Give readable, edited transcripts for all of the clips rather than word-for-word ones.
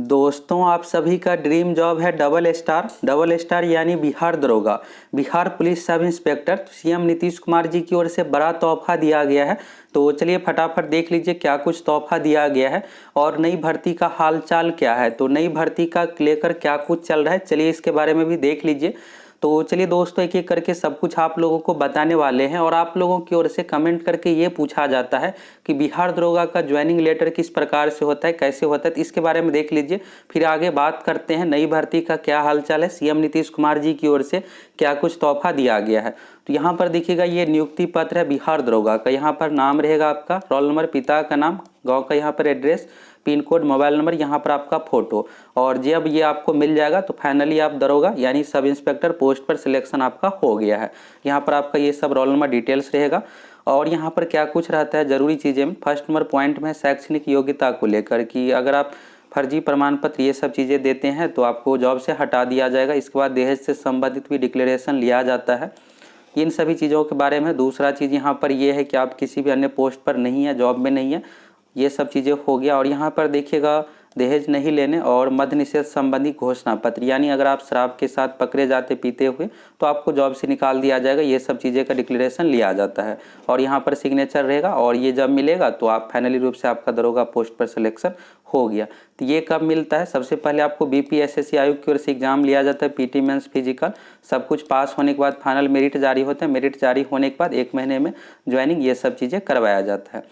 दोस्तों, आप सभी का ड्रीम जॉब है डबल स्टार यानी बिहार दरोगा, बिहार पुलिस सब इंस्पेक्टर। तो सीएम नीतीश कुमार जी की ओर से बड़ा तोहफा दिया गया है। तो चलिए फटाफट देख लीजिए क्या कुछ तोहफा दिया गया है और नई भर्ती का हालचाल क्या है। तो नई भर्ती का लेकर क्या कुछ चल रहा है, चलिए इसके बारे में भी देख लीजिए। तो चलिए दोस्तों, एक एक करके सब कुछ आप लोगों को बताने वाले हैं। और आप लोगों की ओर से कमेंट करके ये पूछा जाता है कि बिहार दरोगा का ज्वाइनिंग लेटर किस प्रकार से होता है, कैसे होता है, तो इसके बारे में देख लीजिए। फिर आगे बात करते हैं नई भर्ती का क्या हालचाल है, सीएम नीतीश कुमार जी की ओर से क्या कुछ तोहफा दिया गया है। तो यहाँ पर देखिएगा, ये नियुक्ति पत्र है बिहार दरोगा का। यहाँ पर नाम रहेगा आपका, रोल नंबर, पिता का नाम, गाँव का यहाँ पर address, pin code, mobile number, यहाँ पर आपका फोटो। और जब ये आपको मिल जाएगा तो फाइनली आप दरोगा यानी सब इंस्पेक्टर पोस्ट पर सिलेक्शन आपका हो गया है। यहाँ पर आपका ये सब रोल नंबर डिटेल्स रहेगा। और यहाँ पर क्या कुछ रहता है जरूरी चीज़ें में, फर्स्ट नंबर पॉइंट में शैक्षणिक योग्यता को लेकर कि अगर आप फर्जी प्रमाण पत्र ये सब चीज़ें देते हैं तो आपको जॉब से हटा दिया जाएगा। इसके बाद दहेज से संबंधित भी डिक्लेरेशन लिया जाता है, इन सभी चीज़ों के बारे में। दूसरा चीज़ यहाँ पर यह है कि आप किसी भी अन्य पोस्ट पर नहीं है, जॉब में नहीं है, ये सब चीज़ें हो गया। और यहाँ पर देखिएगा, दहेज नहीं लेने और मद्य निषेध संबंधी घोषणा पत्र, यानी अगर आप शराब के साथ पकड़े जाते पीते हुए तो आपको जॉब से निकाल दिया जाएगा, ये सब चीज़ें का डिक्लेरेशन लिया जाता है। और यहाँ पर सिग्नेचर रहेगा और ये जब मिलेगा तो आप फाइनली रूप से आपका दरोगा पोस्ट पर सिलेक्शन हो गया। तो ये कब मिलता है, सबसे पहले आपको बीपीएसएससी आयोग की ओर से एग्जाम लिया जाता है, पीटी मेंस फिजिकल, सब कुछ पास होने के बाद फाइनल मेरिट जारी होता है। मेरिट जारी होने के बाद 1 महीने में ज्वाइनिंग, ये सब चीज़ें करवाया जाता है।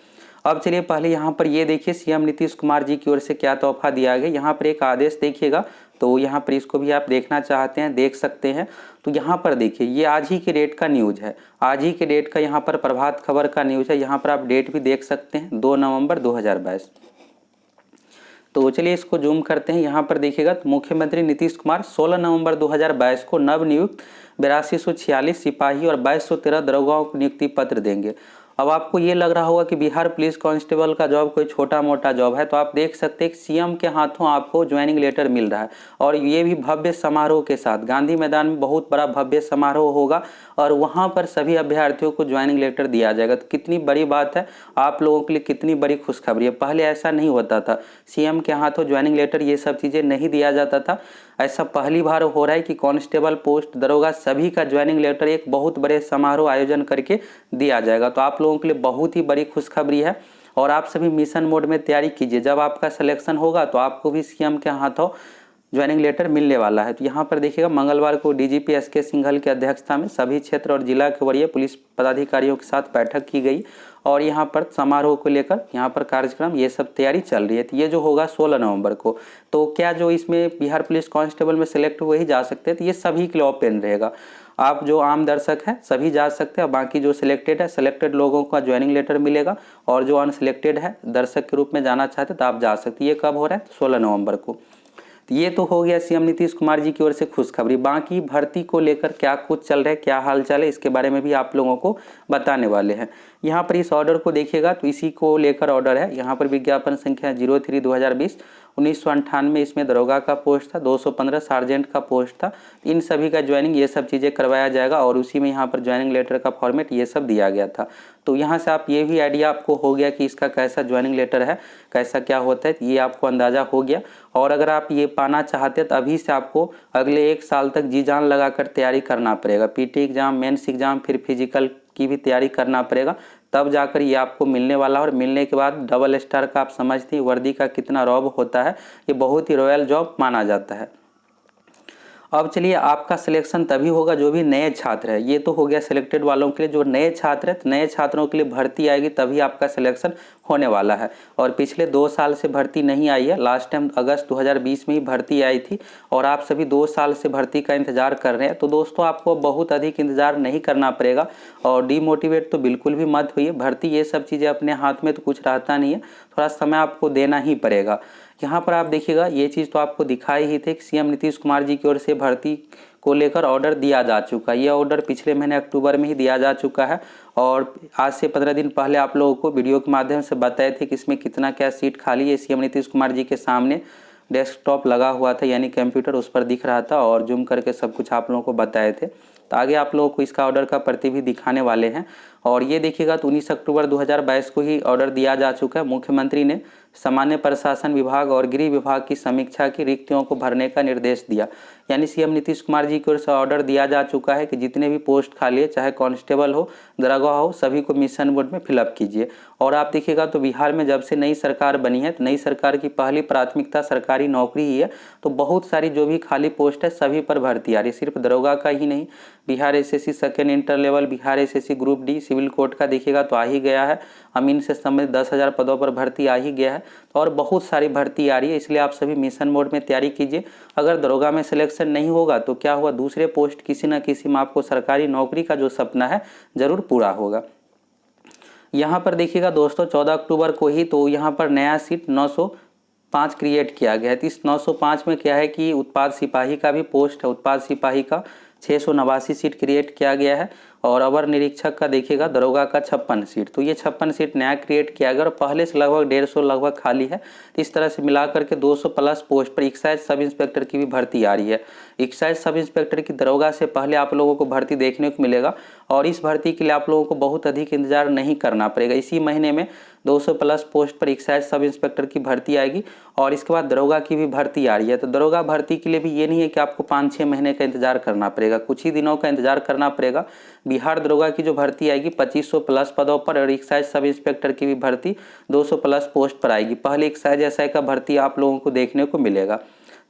अब चलिए पहले यहाँ पर ये देखिए सीएम नीतीश कुमार जी की ओर से क्या तोहफा दिया गया। यहाँ पर एक आदेश देखिएगा, तो यहाँ पर इसको भी आप देखना चाहते हैं देख सकते हैं। तो यहाँ पर देखिए, ये आज ही के डेट का न्यूज़ है, आज ही के डेट का यहाँ पर प्रभात खबर का न्यूज़ है। यहाँ पर आप डेट भी देख सकते हैं, 2 नवंबर 2022। तो चलिए इसको जूम करते हैं। यहाँ पर देखिएगा, तो मुख्यमंत्री नीतीश कुमार 16 नवंबर 2022 को नवनियुक्त 8246 सिपाही और 2213 दरोगाओं को नियुक्ति पत्र देंगे। अब आपको ये लग रहा होगा कि बिहार पुलिस कांस्टेबल का जॉब कोई छोटा मोटा जॉब है, तो आप देख सकते हैं सीएम के हाथों आपको ज्वाइनिंग लेटर मिल रहा है। और ये भी भव्य समारोह के साथ, गांधी मैदान में बहुत बड़ा भव्य समारोह होगा और वहाँ पर सभी अभ्यर्थियों को ज्वाइनिंग लेटर दिया जाएगा। तो कितनी बड़ी बात है, आप लोगों के लिए कितनी बड़ी खुशखबरी है। पहले ऐसा नहीं होता था, सीएम के हाथों ज्वाइनिंग लेटर ये सब चीज़ें नहीं दिया जाता था। ऐसा पहली बार हो रहा है कि कांस्टेबल पोस्ट, दरोगा, सभी का ज्वाइनिंग लेटर एक बहुत बड़े समारोह आयोजन करके दिया जाएगा। तो आप लोगों के लिए बहुत ही बड़ी खुशखबरी है। और आप सभी मिशन मोड में तैयारी कीजिए, जब आपका सिलेक्शन होगा तो आपको भी सीएम के हाथों ज्वाइनिंग लेटर मिलने वाला है। तो यहाँ पर देखिएगा, मंगलवार को डीजीपी एसके सिंघल की अध्यक्षता में सभी क्षेत्र और जिला के वरीय पुलिस पदाधिकारियों के साथ बैठक की गई और यहाँ पर समारोह को लेकर यहाँ पर कार्यक्रम, ये सब तैयारी चल रही है। तो ये जो होगा 16 नवंबर को, तो क्या जो इसमें बिहार पुलिस कांस्टेबल में सिलेक्ट हुए ही जा सकते हैं, तो ये सभी के लिए ओपन रहेगा। आप जो आम दर्शक हैं सभी जा सकते हैं, बाकी जो सिलेक्टेड है, सिलेक्टेड लोगों का ज्वाइनिंग लेटर मिलेगा। और जो अनसिलेक्टेड है, दर्शक के रूप में जाना चाहते तो आप जा सकते हैं। ये कब हो रहा है, 16 नवंबर को। तो ये तो हो गया सीएम नीतीश कुमार जी की ओर से खुशखबरी। बाकी भर्ती को लेकर क्या कुछ चल रहा है, क्या हाल चाल है, इसके बारे में भी आप लोगों को बताने वाले हैं। यहाँ पर इस ऑर्डर को देखिएगा, तो इसी को लेकर ऑर्डर है। यहाँ पर विज्ञापन संख्या 03/2020, 1998 इसमें दरोगा का पोस्ट था, 215 सार्जेंट का पोस्ट था। इन सभी का ज्वाइनिंग, ये सब चीज़ें करवाया जाएगा और उसी में यहाँ पर ज्वाइनिंग लेटर का फॉर्मेट ये सब दिया गया था। तो यहाँ से आप ये भी आइडिया आपको हो गया कि इसका कैसा ज्वाइनिंग लेटर है, कैसा क्या होता है, ये आपको अंदाज़ा हो गया। और अगर आप ये पाना चाहते हैं तो अभी से आपको अगले 1 साल तक जी जान लगाकर तैयारी करना पड़ेगा। पीटी एग्जाम, मेंस एग्जाम, फिर फिजिकल की भी तैयारी करना पड़ेगा, तब जाकर ये आपको मिलने वाला है। और मिलने के बाद डबल स्टार का आप समझते हैं वर्दी का कितना रौब होता है, ये बहुत ही रॉयल जॉब माना जाता है। अब चलिए, आपका सिलेक्शन तभी होगा जो भी नए छात्र है। ये तो हो गया सिलेक्टेड वालों के लिए। जो नए छात्र हैं, तो नए छात्रों के लिए भर्ती आएगी तभी आपका सिलेक्शन होने वाला है। और पिछले 2 साल से भर्ती नहीं आई है, लास्ट टाइम अगस्त 2020 में ही भर्ती आई थी और आप सभी 2 साल से भर्ती का इंतजार कर रहे हैं। तो दोस्तों, आपको बहुत अधिक इंतजार नहीं करना पड़ेगा और डीमोटिवेट तो बिल्कुल भी मत होइए। भर्ती ये सब चीज़ें अपने हाथ में तो कुछ रहता नहीं है, थोड़ा समय आपको देना ही पड़ेगा। यहाँ पर आप देखिएगा, ये चीज़ तो आपको दिखाई ही थे कि सीएम नीतीश कुमार जी की ओर से भर्ती को लेकर ऑर्डर दिया जा चुका है। यह ऑर्डर पिछले महीने अक्टूबर में ही दिया जा चुका है और आज से 15 दिन पहले आप लोगों को वीडियो के माध्यम से बताए थे कि इसमें कितना क्या सीट खाली है। सीएम नीतीश कुमार जी के सामने डेस्कटॉप लगा हुआ था, यानी कंप्यूटर, उस पर दिख रहा था और जूम करके सब कुछ आप लोगों को बताए थे। तो आगे आप लोगों को इसका ऑर्डर का प्रति भी दिखाने वाले हैं। और ये देखिएगा, तो 19 अक्टूबर 2022 को ही ऑर्डर दिया जा चुका है। मुख्यमंत्री ने सामान्य प्रशासन विभाग और गृह विभाग की समीक्षा की, रिक्तियों को भरने का निर्देश दिया। यानी सीएम नीतीश कुमार जी की ओर से ऑर्डर दिया जा चुका है कि जितने भी पोस्ट खाली है, चाहे कांस्टेबल हो, दरोगा हो, सभी को मिशन मोड में फिलअप कीजिए। और आप देखिएगा तो बिहार में जब से नई सरकार बनी है, तो नई सरकार की पहली प्राथमिकता सरकारी नौकरी ही है। तो बहुत सारी जो भी खाली पोस्ट है सभी पर भर्ती आ रही है, सिर्फ दरोगा का ही नहीं। Bihar SSC second inter level, Bihar SSC group D, civil court का देखिएगा तो आ ही गया है। अमीन से संबंधित 10,000 पदों पर भर्ती आ ही गया है और बहुत सारी भर्ती आ रही है। इसलिए आप सभी मिशन मोड में तैयारी कीजिए। अगर दरोगा में सिलेक्शन नहीं होगा तो क्या हुआ, दूसरे पोस्ट किसी न किसी में आपको सरकारी नौकरी का जो सपना है जरूर पूरा होगा। यहाँ पर देखिएगा दोस्तों 14 अक्टूबर को ही तो यहाँ पर नया सीट 905 क्रिएट किया गया है। तो इस 905 में क्या है कि उत्पाद सिपाही का भी पोस्ट है, उत्पाद सिपाही का 689 सीट क्रिएट किया गया है। और अवर निरीक्षक का देखिएगा दरोगा का 56 सीट, तो ये 56 सीट नया क्रिएट किया गया और पहले से लगभग 150 लगभग खाली है। तो इस तरह से मिलाकर के 200 प्लस पोस्ट पर एक्साइज सब इंस्पेक्टर की भी भर्ती आ रही है। एक्साइज सब इंस्पेक्टर की दरोगा से पहले आप लोगों को भर्ती देखने को मिलेगा और इस भर्ती के लिए आप लोगों को बहुत अधिक इंतजार नहीं करना पड़ेगा। इसी महीने में 200 प्लस पोस्ट पर एक्साइज सब इंस्पेक्टर की भर्ती आएगी और इसके बाद दरोगा की भी भर्ती आ रही है। तो दरोगा भर्ती के लिए भी ये नहीं है कि आपको 5-6 महीने का इंतजार करना पड़ेगा, कुछ ही दिनों का इंतजार करना पड़ेगा। बिहार दरोगा की जो भर्ती आएगी 2500 प्लस पदों पर और एक्साइज सब इंस्पेक्टर की भी भर्ती 200 प्लस पोस्ट पर आएगी। पहले एक्साइज एसआई का भर्ती आप लोगों को देखने को मिलेगा।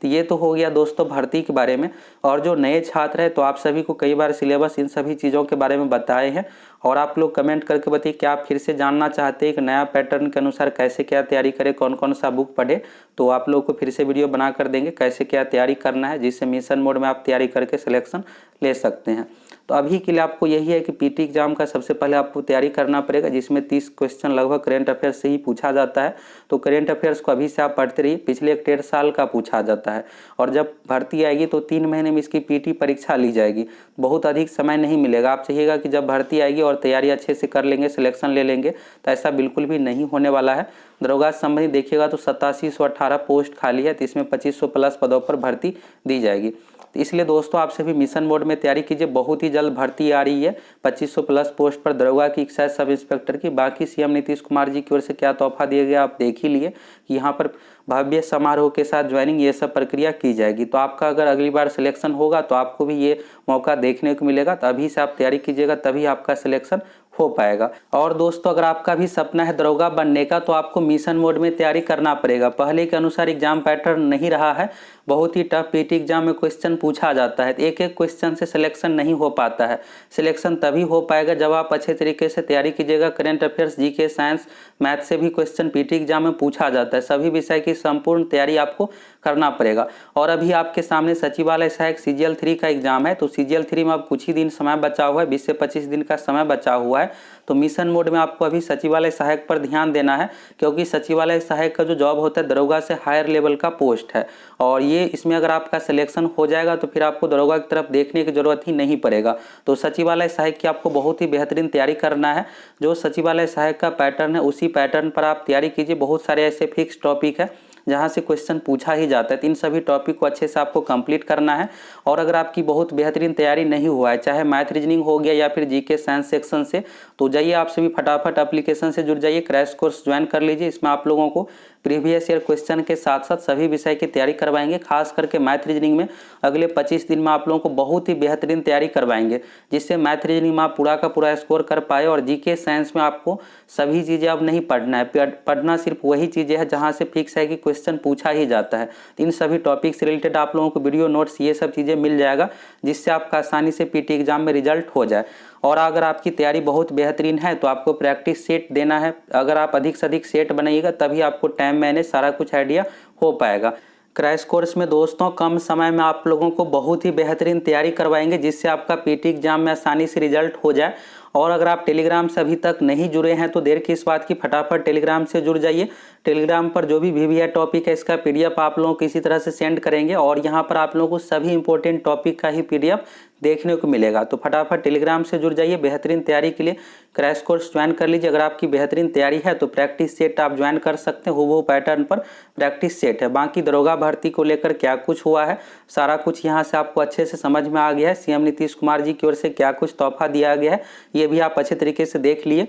तो ये तो हो गया दोस्तों भर्ती के बारे में। और जो नए छात्र हैं तो आप सभी को कई बार सिलेबस इन सभी चीज़ों के बारे में बताए हैं और आप लोग कमेंट करके बताइए क्या आप फिर से जानना चाहते हैं कि नया पैटर्न के अनुसार कैसे क्या तैयारी करें, कौन कौन सा बुक पढ़े। तो आप लोग को फिर से वीडियो बना कर देंगे कैसे क्या तैयारी करना है, जिससे मिशन मोड में आप तैयारी करके सिलेक्शन ले सकते हैं। तो अभी के लिए आपको यही है कि पीटी एग्जाम का सबसे पहले आपको तैयारी करना पड़ेगा, जिसमें 30 क्वेश्चन लगभग करेंट अफेयर्स से ही पूछा जाता है। तो करेंट अफेयर्स को अभी से आप पढ़ते रहिए, पिछले 1.5 साल का पूछा जाता है और जब भर्ती आएगी तो 3 महीने में इसकी पीटी परीक्षा ली जाएगी। बहुत अधिक समय नहीं मिलेगा। आप चाहिएगा कि जब भर्ती आएगी और तैयारी अच्छे से कर लेंगे, सिलेक्शन ले लेंगे, तो ऐसा बिल्कुल भी नहीं होने वाला है। दरोगा संबंधी देखिएगा तो 8718 पोस्ट खाली है, तो इसमें 2500 प्लस पदों पर भर्ती दी जाएगी। तो इसलिए दोस्तों आप सभी मिशन मोड में तैयारी कीजिए, बहुत ही जल्द भर्ती आ रही है 2500 प्लस पोस्ट पर दरोगा की, एक्साइज सब इंस्पेक्टर की। बाकी सीएम नीतीश कुमार जी की ओर से क्या तोहफा दिया गया आप देख ही लिए कि यहाँ पर भव्य समारोह के साथ ज्वाइनिंग ये सब प्रक्रिया की जाएगी। तो आपका अगर अगली बार सिलेक्शन होगा तो आपको भी ये मौका देखने को मिलेगा। तो अभी से आप तैयारी कीजिएगा, तभी आपका सिलेक्शन हो पाएगा। और दोस्तों अगर आपका भी सपना है दरोगा बनने का तो आपको मिशन मोड में तैयारी करना पड़ेगा। पहले के अनुसार एग्जाम पैटर्न नहीं रहा है, बहुत ही टफ पीटी एग्जाम में क्वेश्चन पूछा जाता है, एक एक क्वेश्चन से सिलेक्शन नहीं हो पाता है। सिलेक्शन तभी हो पाएगा जब आप अच्छे तरीके से तैयारी कीजिएगा। Current affairs, GK, science, math से भी क्वेश्चन पीटी एग्जाम में पूछा जाता है। सभी विषय की संपूर्ण तैयारी आपको करना पड़ेगा। और अभी आपके सामने सचिवालय सहायक CGL 3 का एग्जाम है, तो CGL 3 में अब कुछ ही दिन समय बचा हुआ है, 20 से 25 दिन का समय बचा हुआ है। तो मिशन मोड में आपको अभी सचिवालय सहायक पर ध्यान देना है, क्योंकि सचिवालय सहायक का जो जॉब होता है दरोगा से हायर लेवल का पोस्ट है और ये इसमें अगर आपका सिलेक्शन हो जाएगा तो फिर आपको दरोगा की तरफ देखने की जरूरत ही नहीं पड़ेगा। तो सचिवालय सहायक की आपको बहुत ही बेहतरीन तैयारी करना है। जो सचिवालय सहायक का पैटर्न है उसी पैटर्न पर आप तैयारी कीजिए। बहुत सारे ऐसे फिक्स टॉपिक है जहाँ से क्वेश्चन पूछा ही जाता है, तो इन सभी टॉपिक को अच्छे से आपको कंप्लीट करना है। और अगर आपकी बहुत बेहतरीन तैयारी नहीं हुआ है, चाहे मैथ रीजनिंग हो गया या फिर जीके साइंस सेक्शन से, तो जाइए आप सभी फटाफट एप्लीकेशन से जुड़ जाइए, क्रैश कोर्स ज्वाइन कर लीजिए। इसमें आप लोगों को प्रीवियस ईयर क्वेश्चन के साथ साथ सभी विषय की तैयारी करवाएंगे। खास करके मैथ रीजनिंग में अगले 25 दिन में आप लोगों को बहुत ही बेहतरीन तैयारी करवाएंगे, जिससे मैथ रीजनिंग में आप पूरा का पूरा स्कोर कर पाए। और जीके साइंस में आपको सभी चीज़ें अब नहीं पढ़ना है, पढ़ना सिर्फ वही चीज़ें हैं जहाँ से फिक्स है कि क्वेश्चन पूछा ही जाता है। इन सभी टॉपिक से रिलेटेड आप लोगों को वीडियो नोट्स ये सब चीज़ें मिल जाएगा, जिससे आपका आसानी से पीटी एग्जाम में रिजल्ट हो जाए। और अगर आपकी तैयारी बहुत बेहतरीन है तो आपको प्रैक्टिस सेट देना है। अगर आप अधिक से अधिक सेट बनाइएगा तभी आपको टाइम मैनेज सारा कुछ आइडिया हो पाएगा। क्रैश कोर्स में दोस्तों कम समय में आप लोगों को बहुत ही बेहतरीन तैयारी करवाएंगे, जिससे आपका पीटी एग्जाम में आसानी से रिजल्ट हो जाए। और अगर आप टेलीग्राम से अभी तक नहीं जुड़े हैं तो देर किस बात की, फटाफट टेलीग्राम से जुड़ जाइए। टेलीग्राम पर जो भी VVI टॉपिक है इसका PDF आप लोगों को इसी तरह से सेंड करेंगे और यहाँ पर आप लोगों को सभी इंपॉर्टेंट टॉपिक का ही PDF देखने को मिलेगा। तो फटाफट टेलीग्राम से जुड़ जाइए। बेहतरीन तैयारी के लिए क्रैश कोर्स ज्वाइन कर लीजिए। अगर आपकी बेहतरीन तैयारी है तो प्रैक्टिस सेट आप ज्वाइन कर सकते हैं, वो पैटर्न पर प्रैक्टिस सेट है। बाकी दरोगा भर्ती को लेकर क्या कुछ हुआ है सारा कुछ यहाँ से आपको अच्छे से समझ में आ गया है। CM नीतीश कुमार जी की ओर से क्या कुछ तोहफा दिया गया है ये भी आप अच्छे तरीके से देख लिए।